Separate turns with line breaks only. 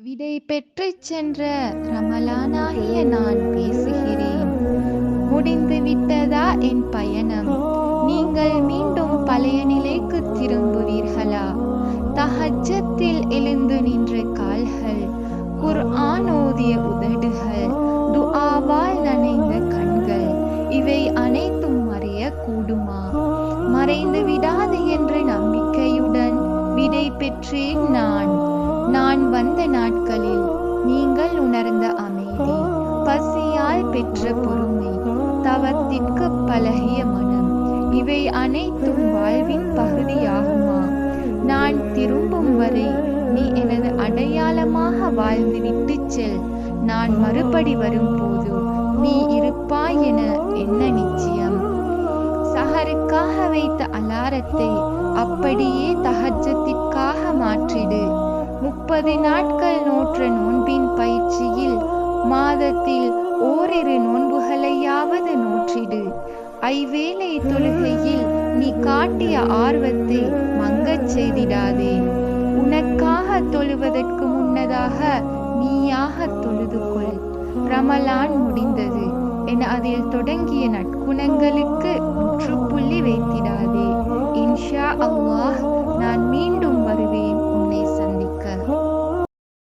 விடை பெற்றுச் சென்ற ரமலானாகிய நான் பேசுகிறேன். முடிந்து விட்டதா என் பயணம்? நீங்கள் மீண்டும் பழைய நிலைக்குத் திரும்புவீர்களா? தஹஜ்ஜத்தில் எழுந்து நின்ற கால்கள், குர்ஆன் ஓதிய உதடுகள், துஆவால் நனைந்த கண்கள், இவை அனைத்தும் மறைய கூடுமா? மறைந்து விடாது என்ற நம்பிக்கையுடன் விடை பெற்றேன் நான். நான் வந்த நாட்களில் நீங்கள் உணர்ந்த அமைதி, பசியால் பெற்ற பொறுமை, தவத்திற்கு பழகிய மனம், இவை அனைத்தும் வாழ்வின் பகுதியாகுமா? நான் திரும்பும் வரை நீ எனது அடையாளமாக வாழ்ந்து விட்டுச் செல். நான் மறுபடி வரும்போது நீ இருப்பாய் என என்ன நிச்சயம்? சஹருக்காக வைத்த அலாரத்தை அப்படியே தஹஜ்ஜத்திற்காக மாற்றிடு. 30 நாட்கள் நோற்ற நோன்பின் பயிற்சியில் மாதத்தில் ஓரிரு நோன்புகளையாவது நோற்றிடு. ஐவேளை தொழுகையில் நீ காட்டிய ஆர்வத்தை மங்கச் செய்திடாதே. உனக்காக தொழுவதற்கு முன்னதாக நீயாக தொழுது கொள். ரமலான் முடிந்தது என அதில் தொடங்கிய நற்குணங்களுக்கு முற்றுப்புள்ளி வைத்திடாதே. இன்ஷா அல்லாஹ் நான் மீண்டும்